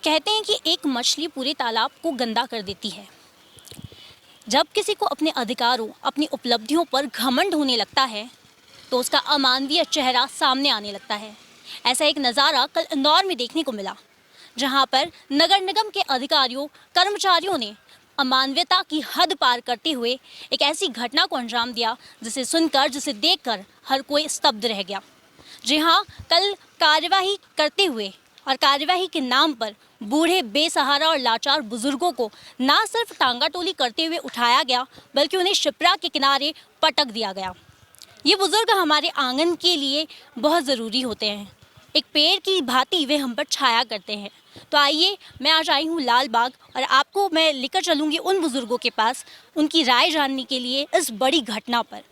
कहते हैं कि एक मछली पूरे तालाब को गंदा कर देती है। जब किसी को अपने अधिकारों, अपनी उपलब्धियों पर घमंड होने लगता है तो उसका अमानवीय चेहरा सामने आने लगता है। ऐसा एक नज़ारा कल इंदौर में देखने को मिला, जहां पर नगर निगम के अधिकारियों, कर्मचारियों ने अमानवीयता की हद पार करते हुए एक ऐसी घटना को अंजाम दिया जिसे सुनकर, जिसे देखकर हर कोई स्तब्ध रह गया। जी हाँ, कल कार्यवाही करते हुए और कार्यवाही के नाम पर बूढ़े, बेसहारा और लाचार बुजुर्गों को ना सिर्फ टांगाटोली करते हुए उठाया गया, बल्कि उन्हें शिप्रा के किनारे पटक दिया गया। ये बुजुर्ग हमारे आंगन के लिए बहुत ज़रूरी होते हैं। एक पेड़ की भांति वे हम पर छाया करते हैं। तो आइए, मैं आज आई हूँ लाल बाग और आपको मैं लेकर चलूँगी उन बुजुर्गों के पास, उनकी राय जानने के लिए इस बड़ी घटना पर।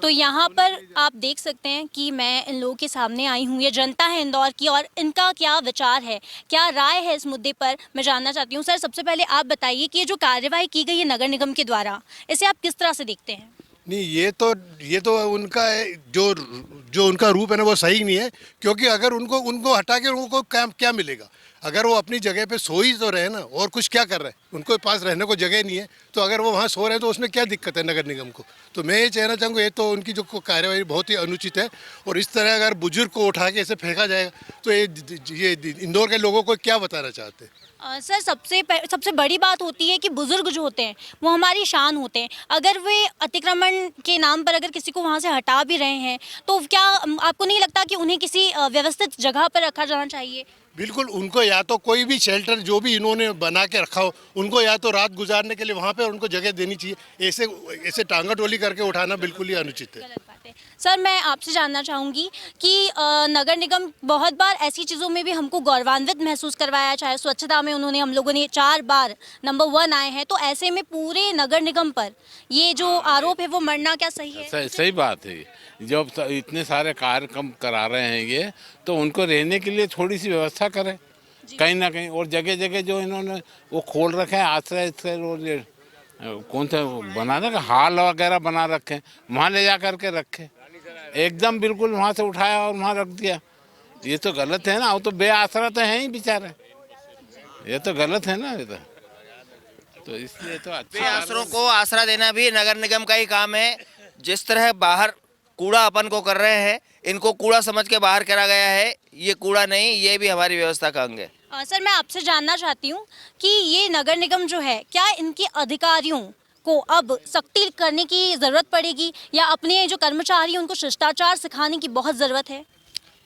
तो यहाँ पर आप देख सकते हैं कि मैं इन लोगों के सामने आई हूँ। ये जनता है इंदौर की और इनका क्या विचार है, क्या राय है इस मुद्दे पर, मैं जानना चाहती हूँ। सर, सबसे पहले आप बताइए कि ये जो कार्यवाही की गई है नगर निगम के द्वारा, इसे आप किस तरह से देखते हैं? नहीं, ये तो उनका जो जो उनका रूप है ना, वो सही नहीं है। क्योंकि अगर उनको उनको हटा के उनको क्या मिलेगा? अगर वो अपनी जगह पे सो ही तो रहे ना, और कुछ क्या कर रहे हैं? उनको पास रहने को जगह नहीं है, तो अगर वो वहाँ सो रहे हैं तो उसमें क्या दिक्कत है नगर निगम को? तो मैं ये कहना चाहूँगा, ये तो उनकी जो कार्यवाही बहुत ही अनुचित है। और इस तरह अगर बुजुर्ग को उठा के ऐसे फेंका जाएगा तो ये इंदौर के लोगों को क्या बताना चाहते हैं? सर, सबसे बड़ी बात होती है कि बुजुर्ग जो होते हैं वो हमारी शान होते हैं। अगर वे अतिक्रमण के नाम पर अगर किसी को वहाँ से हटा भी रहे हैं तो क्या आपको नहीं लगता कि उन्हें किसी व्यवस्थित जगह पर रखा जाना चाहिए? बिल्कुल, उनको या तो कोई भी शेल्टर जो भी इन्होंने बना के रखा हो, उनको या तो रात गुजारने के लिए वहाँ पे उनको जगह देनी चाहिए। ऐसे ऐसे टांगाटोली करके उठाना बिल्कुल ही अनुचित है। गलत बात है। सर, मैं आपसे जानना चाहूँगी कि नगर निगम बहुत बार ऐसी चीज़ों में भी हमको गौरवान्वित महसूस करवाया, चाहे स्वच्छता में उन्होंने, हम लोगों ने 4 बार नंबर 1 आए हैं, तो ऐसे में पूरे नगर निगम पर ये जो आरोप है वो मढ़ना क्या सही है? सही बात है। जब इतने सारे कार्यक्रम करा रहे हैं ये, तो उनको रहने के लिए थोड़ी सी व्यवस्था करें कहीं ना कहीं। और जगह जगह जो इन्होंने वो खोल रखे हैं आश्रय स्थल, और ये कौन सा बनाने का हाल वगैरह बना रखे हैं, वहाँ ले जा करके रखे, एकदम बिल्कुल वहाँ से उठाया और वहाँ रख दिया। ये तो गलत है ना। वो तो बेआसरा तो है ही बेचारे, ये तो गलत है ना। ये तो इसलिए तो अच्छा, बेआसरों को आसरा देना भी नगर निगम का ही काम है। जिस तरह बाहर कूड़ा अपन को कर रहे हैं, इनको कूड़ा समझ के बाहर करा गया है। ये कूड़ा नहीं, ये भी हमारी व्यवस्था का अंग है। सर, मैं आपसे जानना चाहती हूँ कि ये नगर निगम जो है, क्या इनके अधिकारियों को अब सख्ती करने की ज़रूरत पड़ेगी या अपने जो कर्मचारी हैं उनको शिष्टाचार सिखाने की बहुत ज़रूरत है?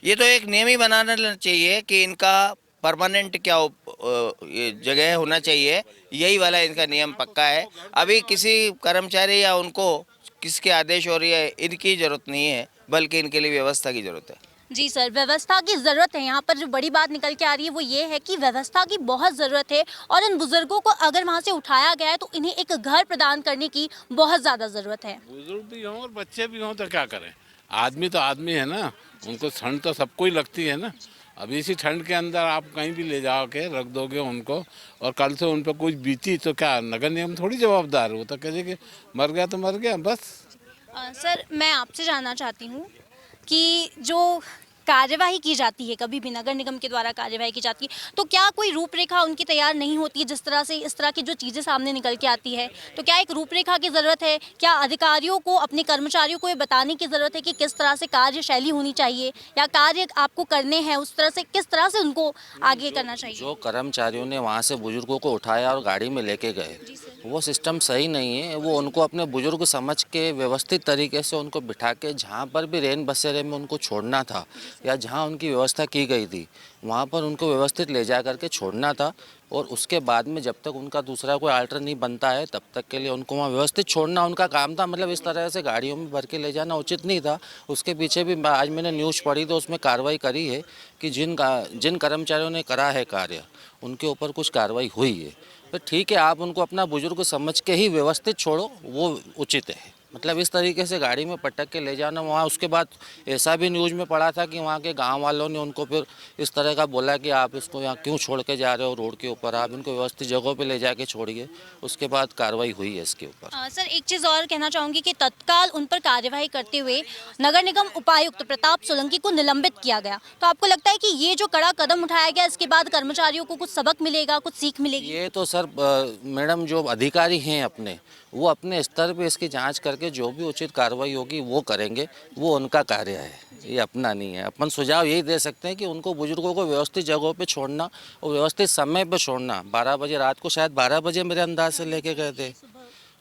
ये तो एक नियम ही बनाना चाहिए कि इनका परमानेंट क्या ये जगह होना चाहिए। यही वाला इनका नियम पक्का है। अभी किसी कर्मचारी या उनको किसके आदेश और ये इनकी ज़रूरत नहीं है, बल्कि इनके लिए व्यवस्था की ज़रूरत है। जी सर, व्यवस्था की ज़रूरत है। यहाँ पर जो बड़ी बात निकल के आ रही है वो ये है कि व्यवस्था की बहुत ज़रूरत है और इन बुज़ुर्गों को अगर वहाँ से उठाया गया है तो इन्हें एक घर प्रदान करने की बहुत ज़्यादा ज़रूरत है। बुजुर्ग भी हों और बच्चे भी हों तो क्या करें? आदमी तो आदमी है ना, उनको ठंड तो सबको ही लगती है ना। अब इसी ठंड के अंदर आप कहीं भी ले जाओ के रख दोगे उनको, और कल से उन पर कुछ बीती तो क्या नगर निगम थोड़ी जवाबदार? वो तो कहे कि मर गया तो मर गया बस। सर, मैं आपसे जानना चाहती हूँ कि जो कार्यवाही की जाती है, कभी भी नगर निगम के द्वारा कार्यवाही की जाती है, तो क्या कोई रूपरेखा उनकी तैयार नहीं होती है? जिस तरह से इस तरह की जो चीज़ें सामने निकल के आती है, तो क्या एक रूपरेखा की ज़रूरत है? क्या अधिकारियों को, अपने कर्मचारियों को ये बताने की ज़रूरत है कि किस तरह से कार्यशैली होनी चाहिए, या कार्य आपको करने हैं उस तरह से किस तरह से उनको आगे करना चाहिए? जो कर्मचारियों ने वहाँ से बुजुर्गों को उठाया और गाड़ी में लेके गए, वो सिस्टम सही नहीं है। वो उनको अपने बुजुर्ग समझ के व्यवस्थित तरीके से उनको बिठा के जहाँ पर भी रेन बसेरे में उनको छोड़ना था या जहाँ उनकी व्यवस्था की गई थी वहाँ पर उनको व्यवस्थित ले जा करके छोड़ना था। और उसके बाद में जब तक उनका दूसरा कोई आल्टर नहीं बनता है तब तक के लिए उनको वहाँ व्यवस्थित छोड़ना उनका काम था। मतलब इस तरह से गाड़ियों में भर के ले जाना उचित नहीं था। उसके पीछे भी आज मैंने न्यूज़ पढ़ी तो उसमें कार्रवाई करी है कि जिन कर्मचारियों ने करा है कार्य उनके ऊपर कुछ कार्रवाई हुई है। तो ठीक है, आप उनको अपना बुजुर्ग समझ के ही व्यवस्थित छोड़ो, वो उचित है। मतलब इस तरीके से गाड़ी में पटक के ले जाना वहाँ। उसके बाद ऐसा भी न्यूज़ में पढ़ा था कि वहाँ के गांव वालों ने उनको फिर इस तरह का बोला कि आप इसको यहाँ क्यों छोड़ के जा रहे हो रोड के ऊपर, आप इनको व्यवस्थित जगहों पे ले जाके छोड़िए। उसके बाद कार्रवाई हुई है इसके ऊपर। सर, एक चीज़ और कहना चाहूँगी कि तत्काल उन पर कार्यवाही करते हुए नगर निगम उपायुक्त प्रताप सोलंकी को निलंबित किया गया। तो आपको लगता है कि ये जो कड़ा कदम उठाया गया, इसके बाद कर्मचारियों को कुछ सबक मिलेगा, कुछ सीख मिलेगी? ये तो सर मैडम जो अधिकारी हैं अपने, वो अपने स्तर पे इसकी जांच करके जो भी उचित कार्रवाई होगी वो करेंगे। वो उनका कार्य है, ये अपना नहीं है। अपन सुझाव यही दे सकते हैं कि उनको बुजुर्गों को व्यवस्थित जगहों पे छोड़ना और व्यवस्थित समय पे छोड़ना। 12 बजे रात को, शायद 12 बजे मेरे अंदाज से लेके गए थे,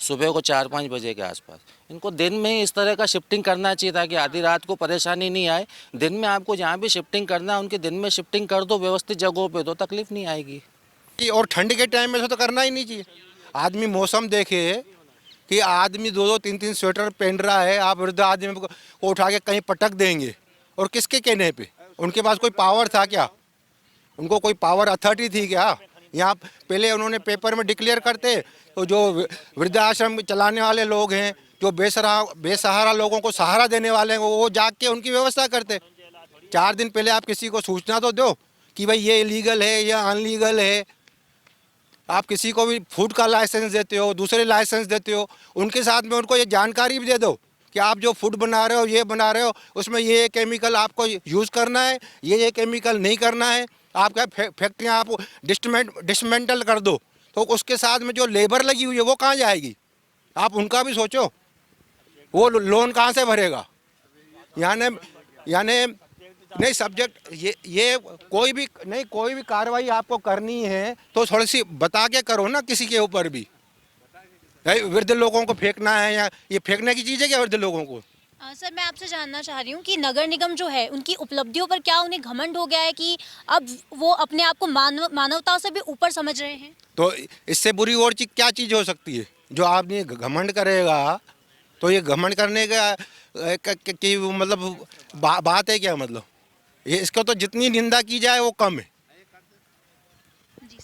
सुबह को 4-5 बजे के आसपास। इनको दिन में ही इस तरह का शिफ्टिंग करना चाहिए ताकि आधी रात को परेशानी नहीं आए। दिन में आपको जहाँ भी शिफ्टिंग करना है उनके दिन में शिफ्टिंग कर दो व्यवस्थित जगहों पे, तो तकलीफ नहीं आएगी। और ठंड के टाइम में तो करना ही नहीं चाहिए। आदमी मौसम देखे कि आदमी 2-2, 3-3 स्वेटर पहन रहा है, आप वृद्ध आदमी को उठा के कहीं पटक देंगे। और किसके कहने पे? उनके पास कोई पावर था क्या? उनको कोई पावर अथॉरिटी थी क्या? यहाँ पहले उन्होंने पेपर में डिक्लेयर करते तो जो वृद्धाश्रम चलाने वाले लोग हैं, जो बेसहारा लोगों को सहारा देने वाले हैं, वो जाग के उनकी व्यवस्था करते। 4 दिन पहले आप किसी को सूचना तो दो कि भाई ये इलीगल है या अनलीगल है। आप किसी को भी फूड का लाइसेंस देते हो, दूसरे लाइसेंस देते हो, उनके साथ में उनको ये जानकारी भी दे दो कि आप जो फूड बना रहे हो, ये बना रहे हो, उसमें ये केमिकल आपको यूज़ करना है, ये केमिकल नहीं करना है। आप क्या फैक्ट्रियाँ आप डिसमेंटल कर दो, तो उसके साथ में जो लेबर लगी हुई है वो कहाँ जाएगी? आप उनका भी सोचो। वो लोन कहाँ से भरेगा? यानी नहीं सब्जेक्ट ये कोई भी कार्रवाई आपको करनी है तो थोड़ी सी बता के करो ना। किसी के ऊपर भी वृद्ध लोगों को फेंकना है, या ये फेंकने की चीज़ है क्या वृद्ध लोगों को? सर, मैं आपसे जानना चाह रही हूँ कि नगर निगम जो है उनकी उपलब्धियों पर क्या उन्हें घमंड हो गया है कि अब वो अपने आप को मानवता से भी ऊपर समझ रहे हैं? तो इससे बुरी और चीज क्या चीज़ हो सकती है? जो आदमी घमंड करेगा तो ये घमंड करने का की मतलब बात है क्या? मतलब ये इसको तो जितनी निंदा की जाए वो कम है।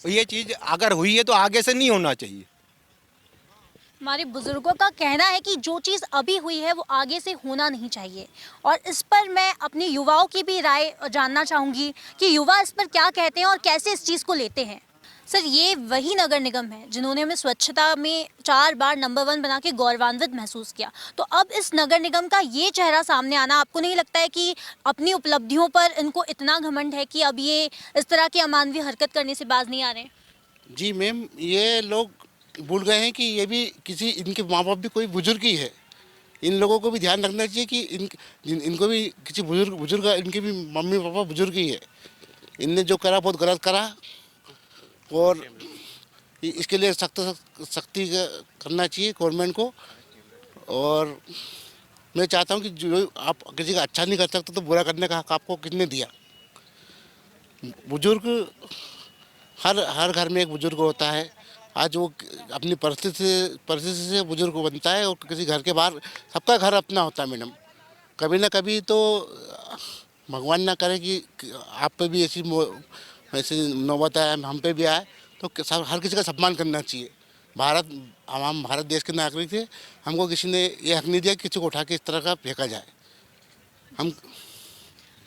ये चीज़ अगर हुई है तो आगे से नहीं होना चाहिए। हमारे बुजुर्गों का कहना है कि जो चीज़ अभी हुई है वो आगे से होना नहीं चाहिए, और इस पर मैं अपने युवाओं की भी राय जानना चाहूँगी कि युवा इस पर क्या कहते हैं और कैसे इस चीज़ को लेते हैं। सर, ये वही नगर निगम है जिन्होंने हमें स्वच्छता में 4 बार नंबर 1 बना के गौरवान्वित महसूस किया। तो अब इस नगर निगम का ये चेहरा सामने आना, आपको नहीं लगता है कि अपनी उपलब्धियों पर इनको इतना घमंड है कि अब ये इस तरह की अमानवीय हरकत करने से बाज नहीं आ रहे हैं? जी मैम, ये लोग भूल गए हैं कि ये भी इनके माँ बाप भी कोई बुजुर्ग ही है। इन लोगों को भी ध्यान रखना चाहिए कि इनको भी किसी बुजुर्ग इनके भी मम्मी पापा बुजुर्ग ही है। इनने जो करा बहुत गलत करा, और इसके लिए सख्ती करना चाहिए गवर्नमेंट को। और मैं चाहता हूँ कि जो आप किसी का अच्छा नहीं कर सकते तो बुरा करने का हक आपको किसने दिया? बुजुर्ग हर घर में एक बुजुर्ग होता है। आज वो अपनी परिस्थिति से बुजुर्ग बनता है, और किसी घर के बाहर सबका घर अपना होता है मैडम। कभी ना कभी तो भगवान ना करे कि आप पे भी ऐसी नौबत आए, हम पे भी आए, तो हर किसी का सम्मान करना चाहिए। हम भारत देश के नागरिक थे, हमको किसी ने ये हक नहीं दिया कि किसी को उठा के इस तरह का फेंका जाए। हम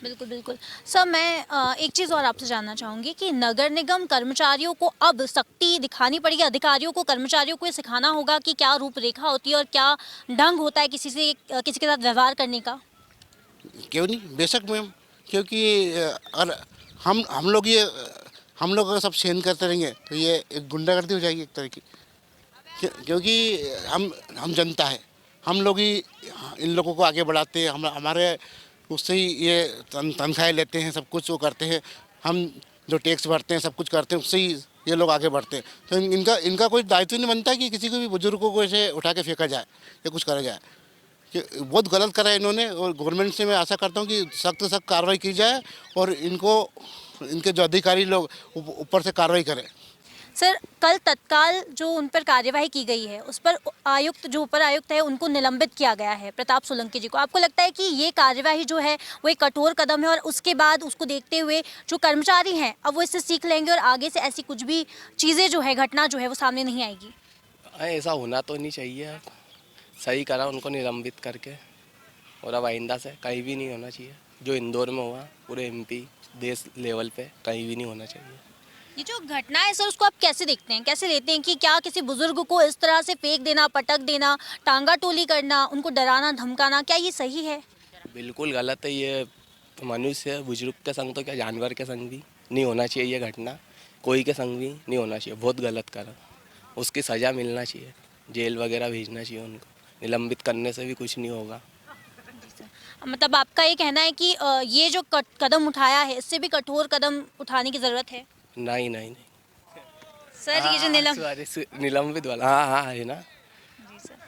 बिल्कुल बिल्कुल। सर, मैं एक चीज़ और आपसे जानना चाहूँगी कि नगर निगम कर्मचारियों को अब सख्ती दिखानी पड़ेगी, अधिकारियों को कर्मचारियों को ये सिखाना होगा कि क्या रूपरेखा होती है और क्या ढंग होता है किसी के साथ व्यवहार करने का? क्यों नहीं, बेशक मैम, क्योंकि अगर हम लोग अगर सब सेन करते रहेंगे तो ये एक गुंडागर्दी हो जाएगी एक तरह की। क्योंकि हम जनता है, हम लोग ही इन लोगों को आगे बढ़ाते हैं, हम हमारे उससे ही ये तनख्वाहें लेते हैं, सब कुछ वो करते हैं, हम जो टैक्स भरते हैं सब कुछ करते हैं, उससे ही ये लोग आगे बढ़ते हैं। तो इनका कोई दायित्व नहीं बनता कि किसी को भी बुजुर्गों को ऐसे उठा के फेंका जाए या कुछ करा जाए। कि बहुत गलत करा है इन्होंने, और गवर्नमेंट से मैं आशा करता हूँ कि सख्त से सख्त कार्रवाई की जाए और इनके जो अधिकारी लोग ऊपर से कार्रवाई करें। सर, कल तत्काल जो उन पर कार्यवाही की गई है उस पर आयुक्त, जो उपर आयुक्त है, उनको निलंबित किया गया है, प्रताप सोलंकी जी को। आपको लगता है कि ये कार्यवाही जो है वो एक कठोर कदम है और उसके बाद उसको देखते हुए जो कर्मचारी हैं अब वो इससे सीख लेंगे और आगे से ऐसी कुछ भी चीज़ें जो है, घटना जो है वो सामने नहीं आएगी? ऐसा होना तो नहीं चाहिए। अब सही करा उनको निलंबित करके, और अब आइंदा से कहीं भी नहीं होना चाहिए। जो इंदौर में हुआ पूरे एमपी देश लेवल पे कहीं भी नहीं होना चाहिए। ये जो घटना है सर, उसको आप कैसे देखते हैं, कैसे लेते हैं कि क्या किसी बुजुर्ग को इस तरह से फेंक देना, पटक देना, टांगा टोली करना, उनको डराना धमकाना, क्या ये सही है? बिल्कुल गलत है। ये मनुष्य बुजुर्ग के संग तो क्या जानवर के संग भी नहीं होना चाहिए। ये घटना कोई के संग भी नहीं होना चाहिए। बहुत गलत करा, उसकी सज़ा मिलना चाहिए, जेल वगैरह भेजना चाहिए उनको। निलंबित करने से भी कुछ नहीं होगा। मतलब आपका ये कहना है कि ये जो कदम उठाया है इससे भी कठोर कदम उठाने की ज़रूरत है? नहीं सर, ये जो निलंबित वाला हाँ है ना,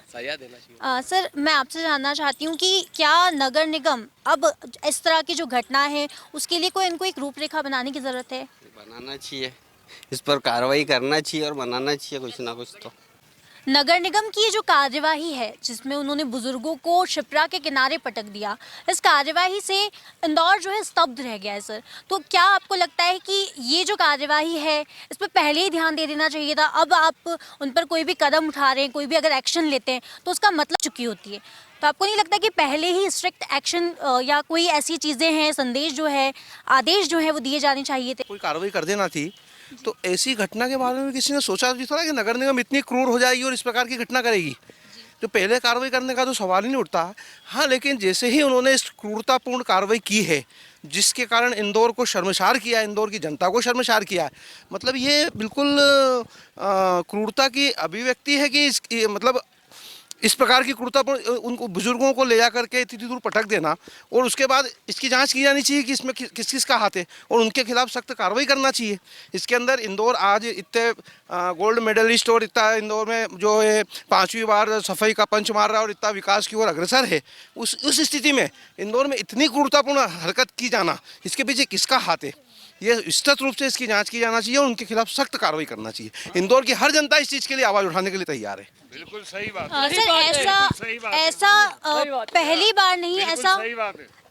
सजा देना चाहिए। सर, मैं आपसे जानना चाहती हूँ कि क्या नगर निगम अब इस तरह की जो घटना है उसके लिए कोई इनको एक रूपरेखा बनाने की ज़रूरत है? बनाना चाहिए, इस पर कार्रवाई करना चाहिए और बनाना चाहिए कुछ ना कुछ। तो नगर निगम की ये जो कार्यवाही है जिसमें उन्होंने बुजुर्गों को शिप्रा के किनारे पटक दिया, इस कार्यवाही से इंदौर जो है स्तब्ध रह गया है सर। तो क्या आपको लगता है कि ये जो कार्यवाही है इस पर पहले ही ध्यान दे देना चाहिए था? अब आप उन पर कोई भी कदम उठा रहे हैं, कोई भी अगर एक्शन लेते हैं तो उसका मतलब चुकी होती है। तो आपको नहीं लगता कि पहले ही स्ट्रिक्ट एक्शन या कोई ऐसी चीज़ें हैं, संदेश जो है, आदेश जो है वो दिए जाने चाहिए थे? कोई कार्रवाई कर देना थी। तो ऐसी घटना के बारे में किसी ने सोचा भी थोड़ा कि नगर निगम इतनी क्रूर हो जाएगी और इस प्रकार की घटना करेगी। तो पहले कार्रवाई करने का तो सवाल ही नहीं उठता। हाँ, लेकिन जैसे ही उन्होंने इस क्रूरतापूर्ण कार्रवाई की है जिसके कारण इंदौर को शर्मसार किया, इंदौर की जनता को शर्मसार किया, मतलब ये बिल्कुल क्रूरता की अभिव्यक्ति है कि मतलब इस प्रकार की क्रूरतापूर्ण उनको बुजुर्गों को ले जा करके इतनी दूर पटक देना, और उसके बाद इसकी जांच की जानी चाहिए कि इसमें किस किस का हाथ है और उनके खिलाफ सख्त कार्रवाई करना चाहिए। इसके अंदर इंदौर आज इतने गोल्ड मेडलिस्ट और इतना इंदौर में जो है 5वीं बार सफाई का पंच मार रहा है और इतना विकास की ओर अग्रसर है, उस स्थिति में इंदौर में इतनी क्रूरतापूर्ण हरकत की जाना, इसके पीछे किसका हाथ है, ये विस्तृत रूप से इसकी जांच की जाना चाहिए और उनके खिलाफ सख्त कार्रवाई करना चाहिए। इंदौर की हर जनता इस चीज़ के लिए आवाज़ उठाने के लिए तैयार है। बिल्कुल सही बात सर, ऐसा पहली बार नहीं,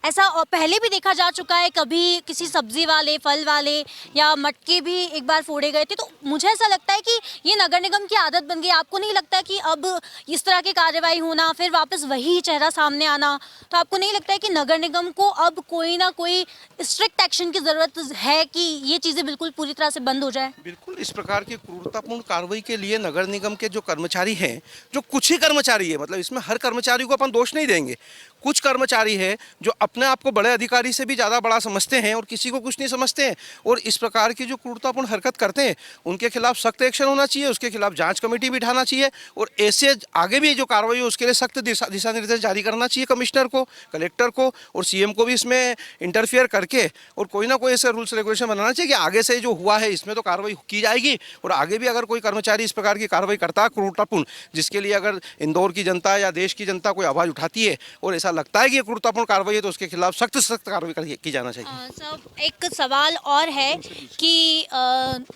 ऐसा पहले भी देखा जा चुका है। कभी किसी सब्जी वाले, फल वाले या मटके भी एक बार फोड़े गए थे। तो मुझे ऐसा लगता है कि ये नगर निगम की आदत बन गई। आपको नहीं लगता कि अब इस तरह की कार्रवाई होना, फिर वापस वही चेहरा सामने आना, तो आपको नहीं लगता है कि नगर निगम को अब कोई ना कोई स्ट्रिक्ट एक्शन की ज़रूरत है कि ये चीज़ें बिल्कुल पूरी तरह से बंद हो जाए? बिल्कुल, इस प्रकार की क्रूरतापूर्ण कार्रवाई के लिए नगर निगम के जो कर्मचारी हैं, जो कुछ ही कर्मचारी है, मतलब इसमें हर कर्मचारी को अपन दोष नहीं देंगे, कुछ कर्मचारी है जो अपने आप को बड़े अधिकारी से भी ज़्यादा बड़ा समझते हैं और किसी को कुछ नहीं समझते हैं और इस प्रकार की जो क्रूरतापूर्ण हरकत करते हैं उनके खिलाफ सख्त एक्शन होना चाहिए, उसके खिलाफ जांच कमेटी बिठाना चाहिए और ऐसे आगे भी जो कार्रवाई है उसके लिए सख्त दिशा निर्देश जारी करना चाहिए कमिश्नर को, कलेक्टर को और सीएम को भी इसमें इंटरफियर करके, और कोई ना कोई ऐसे रूल्स रेगुलेशन बनाना चाहिए कि आगे से जो हुआ है इसमें तो कार्रवाई की जाएगी और आगे भी अगर कोई कर्मचारी इस प्रकार की कार्रवाई करता है क्रूरतापूर्ण, जिसके लिए अगर इंदौर की जनता या देश की जनता कोई आवाज़ उठाती है और ऐसा लगता है कि ये क्रूरतापूर्ण कार्रवाई है तो उसके खिलाफ सख्त कार्रवाई की जाना चाहिए। सब एक सवाल और है कि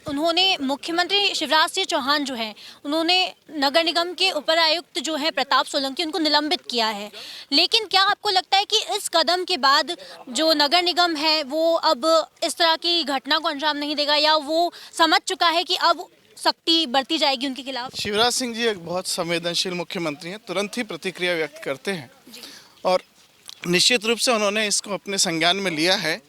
उन्होंने मुख्यमंत्री शिवराज सिंह चौहान जो हैं उन्होंने नगर निगम के उपर आयुक्त जो हैं प्रताप सोलंकी उनको निलंबित किया है, लेकिन क्या आपको लगता है कि इस कदम के बाद जो नगर निगम है वो अब इस तरह की घटना को अंजाम नहीं देगा या वो समझ चुका है कि अब सख्ती बरती जाएगी उनके खिलाफ? शिवराज सिंह जी एक बहुत संवेदनशील मुख्यमंत्री हैं, तुरंत ही प्रतिक्रिया व्यक्त करते हैं और निश्चित रूप से उन्होंने इसको अपने संज्ञान में लिया है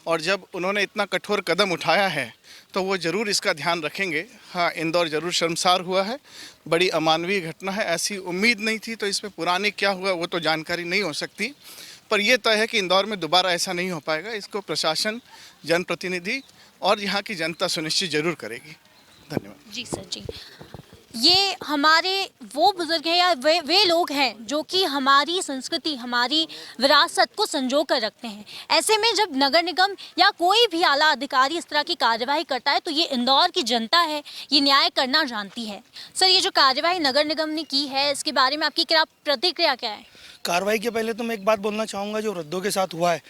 और जब उन्होंने इतना कठोर कदम उठाया है तो वो ज़रूर इसका ध्यान रखेंगे। हाँ, इंदौर ज़रूर शर्मसार हुआ है, बड़ी अमानवीय घटना है, ऐसी उम्मीद नहीं थी, तो इसमें पुराने क्या हुआ वो तो जानकारी नहीं हो सकती, पर यह तय है कि इंदौर में दोबारा ऐसा नहीं हो पाएगा। इसको प्रशासन, जनप्रतिनिधि और यहाँ की जनता सुनिश्चित जरूर करेगी। धन्यवाद। जी सर जी, ये हमारे वो बुजुर्ग हैं या वे लोग हैं जो कि हमारी संस्कृति, हमारी विरासत को संजो कर रखते हैं। ऐसे में जब नगर निगम या कोई भी आला अधिकारी इस तरह की कार्यवाही करता है तो ये इंदौर की जनता है, ये न्याय करना जानती है। सर, ये जो कार्यवाही नगर निगम ने की है, इसके बारे में आपकी क्या प्रतिक्रिया क्या है? कार्रवाई के पहले तो मैं एक बात बोलना चाहूँगा, जो वृद्धों के साथ हुआ है,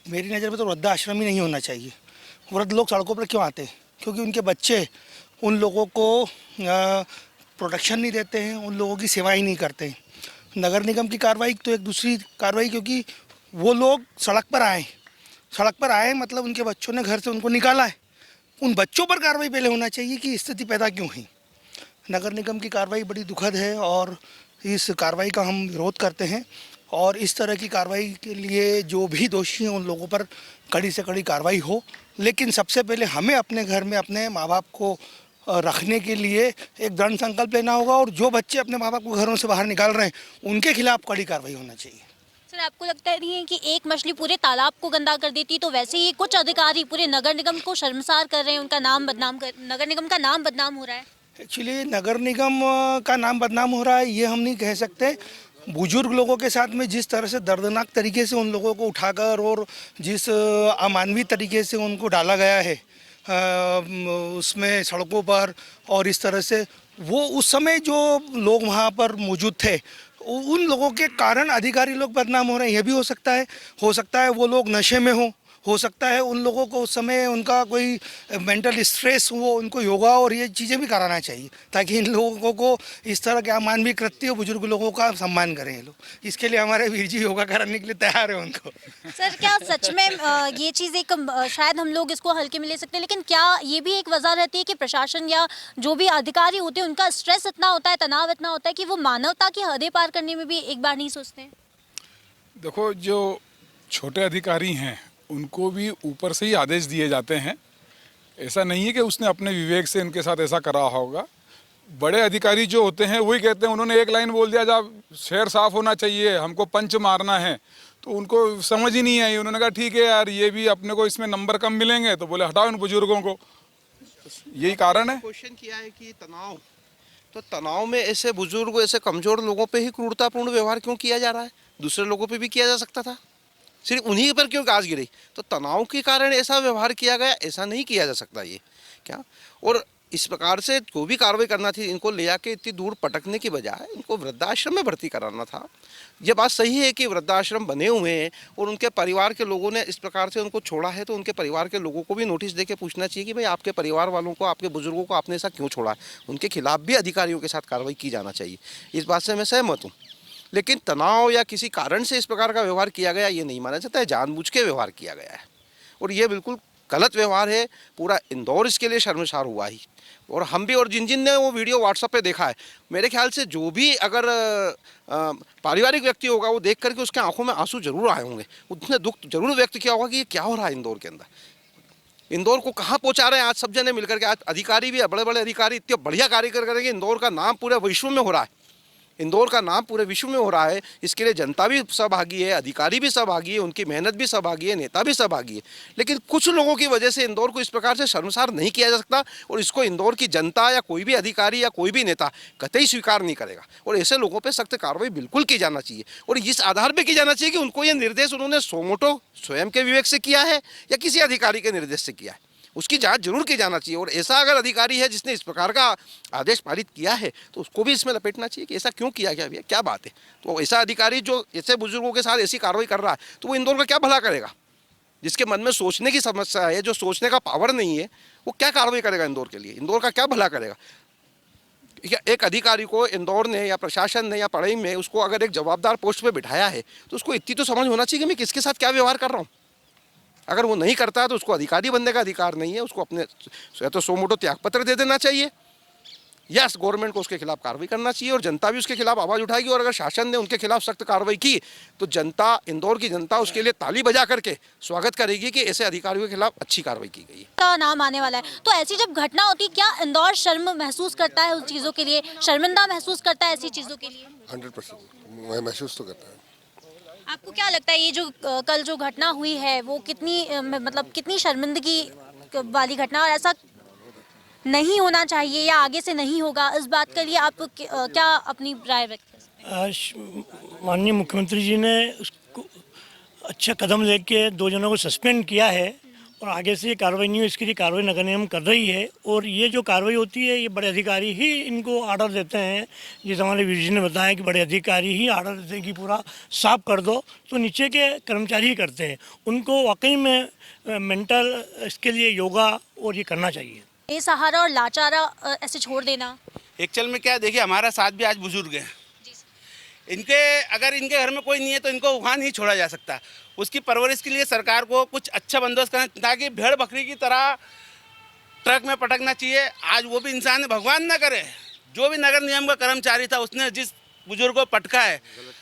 मेरी नज़र में तो वृद्धाश्रम ही नहीं होना चाहिए। वृद्ध लोग सड़कों पर क्यों आते हैं? क्योंकि उनके बच्चे उन लोगों को प्रोटेक्शन नहीं देते हैं, उन लोगों की सेवाएं नहीं करते हैं। नगर निगम की कार्रवाई तो एक दूसरी कार्रवाई, क्योंकि वो लोग सड़क पर आए मतलब उनके बच्चों ने घर से उनको निकाला है। उन बच्चों पर कार्रवाई पहले होना चाहिए कि स्थिति पैदा क्यों हुई। नगर निगम की कार्रवाई बड़ी दुखद है और इस कार्रवाई का हम विरोध करते हैं और इस तरह की कार्रवाई के लिए जो भी दोषी हैं उन लोगों पर कड़ी से कड़ी कार्रवाई हो। लेकिन सबसे पहले हमें अपने घर में अपने माँ बाप को रखने के लिए एक दृढ़ संकल्प लेना होगा और जो बच्चे अपने माँ बाप को घरों से बाहर निकाल रहे हैं उनके खिलाफ कड़ी कार्रवाई होना चाहिए। सर, आपको लगता नहीं है कि एक मछली पूरे तालाब को गंदा कर देती, तो वैसे ही कुछ अधिकारी पूरे नगर निगम को शर्मसार कर रहे हैं, उनका नाम बदनाम कर, नगर निगम का नाम बदनाम हो रहा है? एक्चुअली नगर निगम का नाम बदनाम हो रहा है ये हम नहीं कह सकते। बुजुर्ग लोगों के साथ में जिस तरह से दर्दनाक तरीके से उन लोगों को उठाकर और जिस अमानवीय तरीके से उनको डाला गया है उसमें सड़कों पर, और इस तरह से वो उस समय जो लोग वहाँ पर मौजूद थे उन लोगों के कारण अधिकारी लोग बदनाम हो रहे हैं। ये भी हो सकता है वो लोग नशे में हो सकता है उन लोगों को उस समय उनका कोई मेंटल स्ट्रेस हो, उनको योगा और ये चीज़ें भी कराना चाहिए ताकि इन लोगों को इस तरह के अमानवीय कृत्य बुजुर्ग लोगों का सम्मान करें ये लोग। इसके लिए हमारे वीर जी योगा कराने के लिए तैयार है उनको। सर, क्या सच में ये चीज़ एक शायद हम लोग इसको हल्के में ले सकते हैं, लेकिन क्या ये भी एक वजह रहती है कि प्रशासन या जो भी अधिकारी होते हैं उनका स्ट्रेस इतना होता है, तनाव इतना होता है कि वो मानवता की हदें पार करने में भी एक बार नहीं सोचते हैं? देखो, जो छोटे अधिकारी हैं उनको भी ऊपर से ही आदेश दिए जाते हैं। ऐसा नहीं है कि उसने अपने विवेक से इनके साथ ऐसा करा होगा। बड़े अधिकारी जो होते हैं वही कहते हैं, उन्होंने एक लाइन बोल दिया जब शहर साफ होना चाहिए, हमको पंच मारना है, तो उनको समझ ही नहीं आई। उन्होंने कहा ठीक है यार, ये भी अपने को इसमें नंबर कम मिलेंगे, तो बोले हटाओ इन बुजुर्गों को। यही कारण है। क्वेश्चन किया है कि तनाव में ऐसे बुजुर्ग, ऐसे कमजोर लोगों पे ही क्रूरतापूर्ण व्यवहार क्यों किया जा रहा है? दूसरे लोगों पे भी किया जा सकता था, सिर्फ उन्हीं पर क्यों गाज गिरी? तो तनाव के कारण ऐसा व्यवहार किया गया, ऐसा नहीं किया जा सकता ये क्या। और इस प्रकार से जो भी कार्रवाई करना थी, इनको ले जाके इतनी दूर पटकने की बजाय इनको वृद्धाश्रम में भर्ती कराना था। ये बात सही है कि वृद्धाश्रम बने हुए हैं और उनके परिवार के लोगों ने इस प्रकार से उनको छोड़ा है, तो उनके परिवार के लोगों को भी नोटिस देके पूछना चाहिए कि भाई आपके परिवार वालों को, आपके बुजुर्गों को आपने ऐसा क्यों छोड़ा है। उनके खिलाफ भी अधिकारियों के साथ कार्रवाई की जाना चाहिए, इस बात से मैं सहमत हूँ। लेकिन तनाव या किसी कारण से इस प्रकार का व्यवहार किया गया ये नहीं माना जाता है, जानबूझ के व्यवहार किया गया है और ये बिल्कुल गलत व्यवहार है। पूरा इंदौर इसके लिए शर्मसार हुआ ही, और हम भी, और जिन जिन ने वो वीडियो व्हाट्सएप पे देखा है, मेरे ख्याल से जो भी अगर पारिवारिक व्यक्ति होगा वो देख करके उसके आंखों में आंसू जरूर आए होंगे, उसने दुख जरूर व्यक्त किया होगा कि ये क्या हो रहा है इंदौर के अंदर। इंदौर को कहाँ पहुँचा रहे हैं आज सब जने मिलकर के। आज अधिकारी भी, बड़े बड़े अधिकारी इतने बढ़िया कार्य करेंगे, इंदौर का नाम पूरे विश्व में हो रहा है, इंदौर का नाम पूरे विश्व में हो रहा है। इसके लिए जनता भी सहभागी है, अधिकारी भी सहभागी है, उनकी मेहनत भी सहभागी है, नेता भी सहभागी है। लेकिन कुछ लोगों की वजह से इंदौर को इस प्रकार से शर्मसार नहीं किया जा सकता और इसको इंदौर की जनता या कोई भी अधिकारी या कोई भी नेता कतई स्वीकार नहीं करेगा। और ऐसे लोगों पर सख्त कार्रवाई बिल्कुल की जाना चाहिए और इस आधार पर की जाना चाहिए कि उनको ये निर्देश उन्होंने सोमोटो स्वयं के विवेक से किया है या किसी अधिकारी के निर्देश से किया है, उसकी जांच जरूर की जाना चाहिए। और ऐसा अगर अधिकारी है जिसने इस प्रकार का आदेश पारित किया है तो उसको भी इसमें लपेटना चाहिए कि ऐसा क्यों किया गया भैया, क्या बात है। तो ऐसा अधिकारी जो ऐसे बुजुर्गों के साथ ऐसी कार्रवाई कर रहा है तो वो इंदौर का क्या भला करेगा? जिसके मन में सोचने की समस्या है, जो सोचने का पावर नहीं है, वो क्या कार्रवाई करेगा इंदौर के लिए? इंदौर का क्या भला करेगा? एक अधिकारी को इंदौर ने या प्रशासन ने या पढ़ाई में उसको अगर एक जवाबदार पोस्ट पर बिठाया है तो उसको इतनी तो समझ होना चाहिए कि मैं किसके साथ क्या व्यवहार कर रहा हूँ। अगर वो नहीं करता है तो उसको अधिकारी बनने का अधिकार नहीं है, उसको अपने या तो सोमोटो त्यागपत्र दे देना चाहिए या गवर्नमेंट को उसके खिलाफ कार्रवाई करना चाहिए और जनता भी उसके खिलाफ आवाज़ उठाएगी। और अगर शासन ने उनके खिलाफ सख्त कार्रवाई की तो जनता, इंदौर की जनता उसके लिए ताली बजा करके स्वागत करेगी कि ऐसे अधिकारियों के खिलाफ अच्छी कार्रवाई की गई है। का नाम आने वाला है, तो ऐसी जब घटना होती है क्या इंदौर शर्म महसूस करता है उस चीज़ों के लिए, शर्मिंदा महसूस करता है ऐसी चीज़ों के लिए? 100% महसूस तो करता है। आपको क्या लगता है ये जो कल जो घटना हुई है वो कितनी मतलब कितनी शर्मिंदगी वाली घटना, और ऐसा नहीं होना चाहिए या आगे से नहीं होगा, इस बात के लिए आप क्या अपनी राय व्यक्त कर सकते हैं? माननीय मुख्यमंत्री जी ने उसको अच्छा कदम लेके 2 जनों को सस्पेंड किया है और आगे से ये कार्रवाई नहीं हो, इसके लिए कार्रवाई नगर निगम कर रही है। और ये जो कार्रवाई होती है ये बड़े अधिकारी ही इनको ऑर्डर देते हैं। जिस हमारे वीर ने बताया कि बड़े अधिकारी ही ऑर्डर देते हैं कि पूरा साफ कर दो, तो नीचे के कर्मचारी ही करते हैं। उनको वाकई में मेंटल इसके लिए योगा और ये करना चाहिए। बेसहारा और लाचारा ऐसे छोड़ देना, एक्चुअल में क्या है, देखिए हमारा साथ भी आज बुजुर्ग है, इनके अगर इनके घर में कोई नहीं है तो इनको वहाँ नहीं छोड़ा जा सकता। उसकी परवरिश के लिए सरकार को कुछ अच्छा बंदोबस्त करना, ताकि भेड़ बकरी की तरह ट्रक में पटकना चाहिए। आज वो भी इंसान है, भगवान ना करे, जो भी नगर निगम का कर्मचारी था उसने जिस बुजुर्ग को पटका है,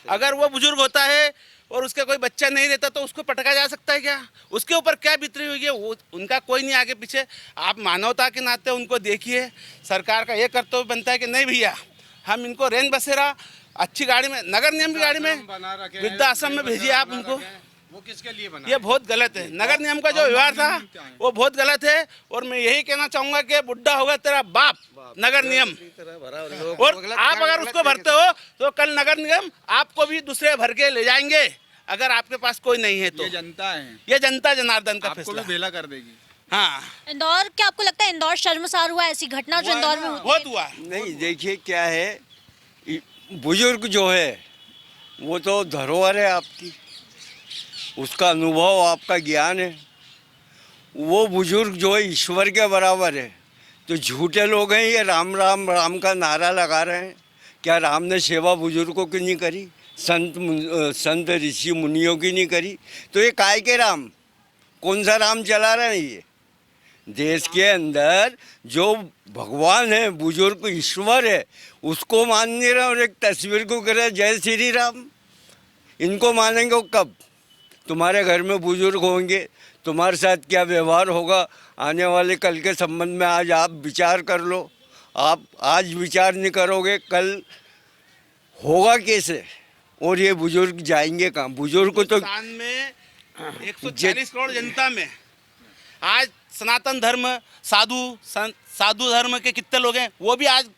अगर वो बुजुर्ग होता है और उसका कोई बच्चा नहीं रहता तो उसको पटका जा सकता है क्या? उसके ऊपर क्या बीतरी हुई है, वो उनका कोई नहीं आगे पीछे। आप मानवता के नाते उनको देखिए। सरकार का ये कर्तव्य बनता है कि नहीं भैया, हम इनको रेन बसेरा अच्छी गाड़ी में, नगर निगम की गाड़ी में, वृद्धाश्रम में भेजिए आप उनको। वो किसके लिए बना? ये बहुत गलत है। नगर निगम का जो व्यवहार था वो बहुत गलत है। और मैं यही कहना चाहूंगा कि बुढ़ा होगा तेरा बाप नगर निगम, और आप अगर उसको भरते हो तो कल नगर निगम आपको भी दूसरे भर के ले जाएंगे, अगर आपके पास कोई नहीं है तो। ये जनता है, ये जनता जनार्दन का आपको फैसला भी बेला कर देगी। हाँ, इंदौर, क्या आपको लगता है इंदौर शर्मसार हुआ ऐसी घटना जो इंदौर में हुई? बहुत हुआ। नहीं, देखिए क्या है, बुजुर्ग जो है वो तो धरोहर है आपकी, उसका अनुभव आपका ज्ञान है। वो बुजुर्ग जो है ईश्वर के बराबर है। तो झूठे लोग हैं ये राम राम राम का नारा लगा रहे हैं। क्या राम ने सेवा बुजुर्गों की नहीं करी, संत ऋषि मुनियों की नहीं करी? तो ये काय के राम, कौन सा राम चला रहे हैं ये? देश के अंदर जो भगवान है, बुजुर्ग ईश्वर है, उसको मान नहीं रहे और एक तस्वीर को कर रहे जय श्री राम। इनको मानेंगे कब? तुम्हारे घर में बुजुर्ग होंगे, तुम्हारे साथ क्या व्यवहार होगा आने वाले कल के संबंध में आज आप विचार कर लो। आप आज विचार नहीं करोगे कल होगा कैसे? और ये बुजुर्ग जाएंगे कहाँ? बुजुर्ग को तो में 140 करोड़ जनता में आज सनातन धर्म, साधु धर्म के कितने लोग हैं, वो भी आज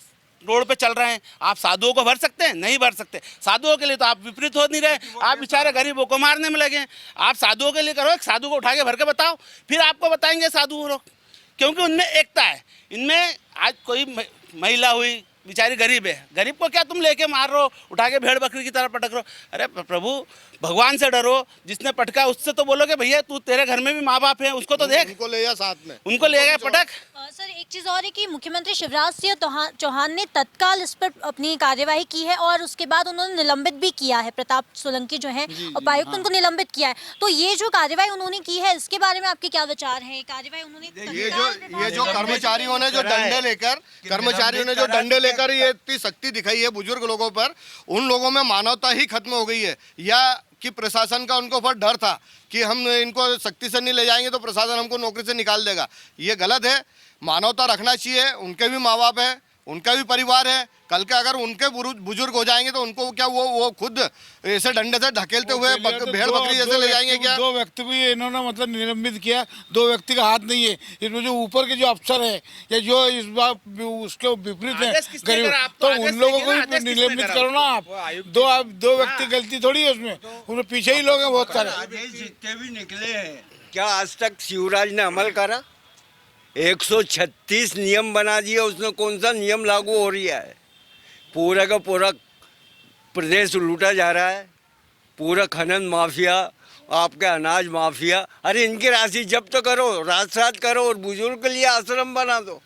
रोड पे चल रहे हैं। आप साधुओं को भर सकते हैं? नहीं भर सकते। साधुओं के लिए तो आप विपरीत हो नहीं रहे, आप बेचारे गरीबों को मारने में लगे। आप साधुओं के लिए करो, एक साधु को उठा के भर के बताओ, फिर आपको बताएंगे साधु लोग, क्योंकि उनमें एकता है। इनमें आज कोई महिला हुई बेचारी गरीब है, गरीब को क्या तुम लेके मार रहे हो, उठा के भेड़ बकरी की तरह पटक रहे हो? अरे प्रभु, भगवान से डरो। जिसने पटका उससे तो बोलोगे भैया तू, तेरे घर में भी माँ बाप है, उसको तो देख, उनको ले जा साथ में, उनको ले गया पटक। सर, एक चीज़ और है कि मुख्यमंत्री शिवराज सिंह चौहान ने तत्काल इस पर अपनी कार्यवाही की है और उसके बाद उन्होंने निलंबित भी किया है। प्रताप सोलंकी जो है उपायुक्त, उनको निलंबित किया है। तो ये जो कार्यवाही उन्होंने की है, इसके बारे में आपके क्या विचार हैं? कार्यवाही उन्होंने ये जो कर्मचारियों ने जो डंडे लेकर ये इतनी सख्ती दिखाई है बुजुर्ग लोगों पर, उन लोगों में मानवता ही खत्म हो गई है, या कि प्रशासन का उनको ऊपर डर था कि हम इनको सख्ती से नहीं ले जाएंगे तो प्रशासन हमको नौकरी से निकाल देगा। ये गलत है। मानवता रखना चाहिए। उनके भी माँ बाप है, उनका भी परिवार है। कल के अगर उनके बुजुर्ग हो जाएंगे तो उनको क्या वो खुद ऐसे डंडे से ढकेलते हुए भेड़ बकरी जैसे ले जाएंगे क्या? 2 व्यक्ति भी इन्होंने मतलब निलंबित किया। 2 व्यक्ति का हाथ नहीं है इसमें। जो ऊपर के जो अफसर है या जो इस बार उसके विपरीत है गरीब, तो उन लोगों को भी निलंबित करो ना आप। 2 व्यक्ति गलती थोड़ी है उसमें, उनमें पीछे ही लोग हैं बहुत सारे। जितने भी निकले हैं, क्या आज तक शिवराज ने अमल करा? 136 नियम बना दिए उसने, कौन सा नियम लागू हो रहा है? पूरा का पूरा प्रदेश लूटा जा रहा है। पूरा खनन माफिया, आपके अनाज माफिया। अरे इनकी राशि जब्त करो, राजसात करो और बुजुर्ग के लिए आश्रम बना दो।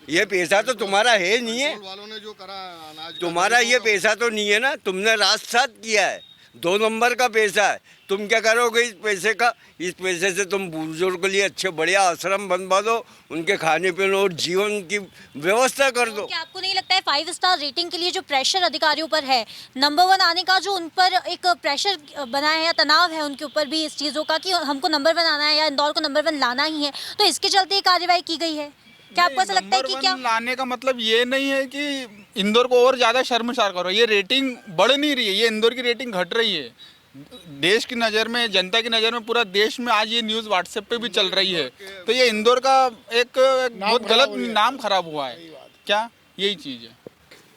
ये पैसा तो तुम्हारा है नहीं है, वालों ने जो करा अनाज तुम्हारा ये पैसा तो नहीं है ना, तुमने राजसात किया है। 2 नंबर का पैसा है। तुम क्या करोगे इस पैसे का? इस पैसे से तुम बुजुर्ग के लिए अच्छे बढ़िया आश्रम बनवा दो, उनके खाने पीने और जीवन की व्यवस्था कर दो। क्या आपको नहीं लगता है 5 स्टार रेटिंग के लिए जो प्रेशर अधिकारियों पर है, नंबर 1 आने का जो उन पर एक प्रेशर बना है या तनाव है उनके ऊपर भी इस चीज़ों का कि हमको नंबर 1 आना है या इंदौर को नंबर 1 लाना ही है, तो इसके चलते ये कार्रवाई की गई है? क्या आपको ऐसा लगता है कि क्या लाने का मतलब ये नहीं है कि इंदौर को और ज़्यादा शर्मसार करो? ये रेटिंग बढ़ नहीं रही है, ये इंदौर की रेटिंग घट रही है। देश की नज़र में, जनता की नज़र में, पूरा देश में आज ये न्यूज़ व्हाट्सएप पे भी चल रही है, तो ये इंदौर का एक बहुत गलत नाम खराब हुआ है क्या, यही चीज़ है।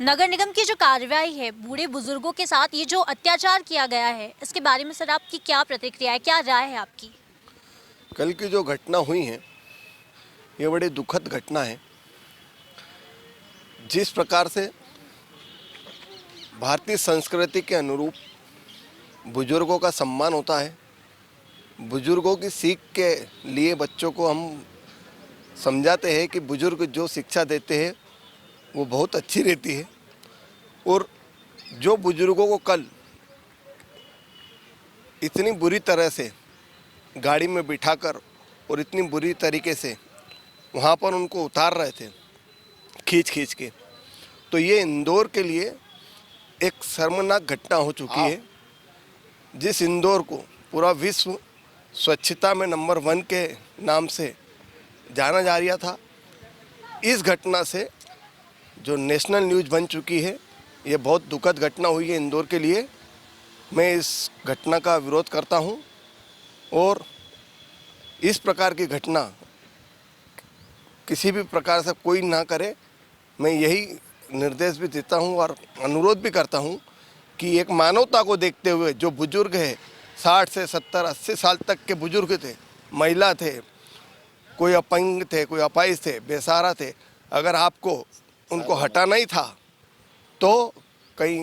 नगर निगम की जो कार्रवाई है बूढ़े बुजुर्गों के साथ ये जो अत्याचार किया गया है, इसके बारे में सर आपकी क्या प्रतिक्रिया है, क्या राय है आपकी? कल की जो घटना हुई है ये बड़ी दुखद घटना है। जिस प्रकार से भारतीय संस्कृति के अनुरूप बुजुर्गों का सम्मान होता है, बुजुर्गों की सीख के लिए बच्चों को हम समझाते हैं कि बुजुर्ग जो शिक्षा देते हैं वो बहुत अच्छी रहती है, और जो बुजुर्गों को कल इतनी बुरी तरह से गाड़ी में बिठाकर और इतनी बुरी तरीके से वहाँ पर उनको उतार रहे थे खींच के, तो ये इंदौर के लिए एक शर्मनाक घटना हो चुकी है। जिस इंदौर को पूरा विश्व स्वच्छता में नंबर 1 के नाम से जाना जा रहा था, इस घटना से जो नेशनल न्यूज़ बन चुकी है, ये बहुत दुखद घटना हुई है इंदौर के लिए। मैं इस घटना का विरोध करता हूँ और इस प्रकार की घटना किसी भी प्रकार से कोई ना करे, मैं यही निर्देश भी देता हूँ और अनुरोध भी करता हूँ कि एक मानवता को देखते हुए जो बुजुर्ग है, 60 से 70 80 साल तक के बुजुर्ग थे, महिला थे, कोई अपंग थे, कोई अपाहिज थे, बेसहारा थे, अगर आपको उनको हटाना ही था तो कई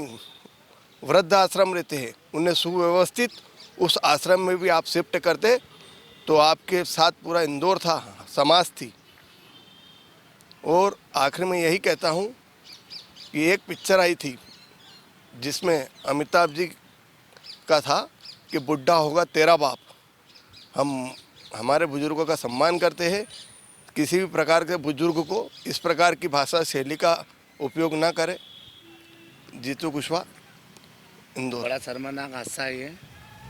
वृद्ध आश्रम रहते हैं, उन्हें सुव्यवस्थित उस आश्रम में भी आप शिफ्ट करते तो आपके साथ पूरा इंदौर था, समाज थी। और आखिर में यही कहता हूँ कि एक पिक्चर आई थी जिसमें अमिताभ जी का था कि बुढ़ा होगा तेरा बाप। हम हमारे बुजुर्गों का सम्मान करते हैं, किसी भी प्रकार के बुजुर्ग को इस प्रकार की भाषा शैली का उपयोग ना करें। जीतू कुशवाहा, इंदौर। बड़ा शर्मनाक हादसा है ये,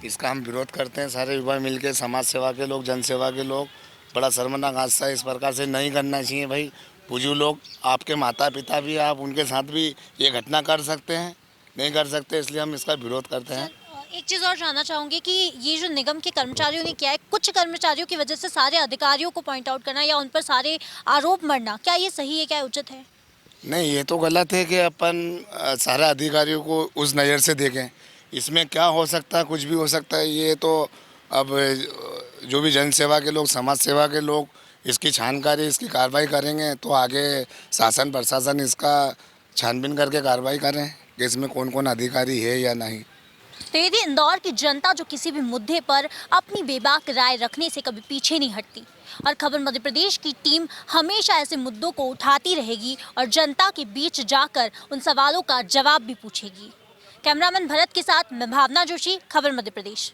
इसका हम विरोध करते हैं सारे युवा मिलकर, समाज सेवा के लोग, जन सेवा के लोग। बड़ा शर्मनाक हादसा है, इस प्रकार से नहीं करना चाहिए भाई। बुजुर्ग लोग, आपके माता पिता भी, आप उनके साथ भी ये घटना कर सकते हैं, नहीं कर सकते, इसलिए हम इसका विरोध करते हैं। एक चीज़ और जानना चाहूँगी कि ये जो निगम के कर्मचारियों ने किया है, कुछ कर्मचारियों की वजह से सारे अधिकारियों को पॉइंट आउट करना या उन पर सारे आरोप मढ़ना, क्या ये सही है, क्या उचित है? नहीं, ये तो गलत है कि अपन सारे अधिकारियों को उस नज़र से देखें। इसमें क्या हो सकता है, कुछ भी हो सकता है। ये तो अब जो भी जन सेवा के लोग, समाज सेवा के लोग इसकी छानकारी, इसकी कार्रवाई करेंगे तो आगे शासन प्रशासन इसका छानबीन करके कार्रवाई करें कि इसमें कौन कौन अधिकारी है या नहीं। तो यदि इंदौर की जनता जो किसी भी मुद्दे पर अपनी बेबाक राय रखने से कभी पीछे नहीं हटती, और खबर मध्य प्रदेश की टीम हमेशा ऐसे मुद्दों को उठाती रहेगी और जनता के बीच जाकर उन सवालों का जवाब भी पूछेगी। कैमरामैन भरत के साथ मैं भावना जोशी, खबर मध्य प्रदेश।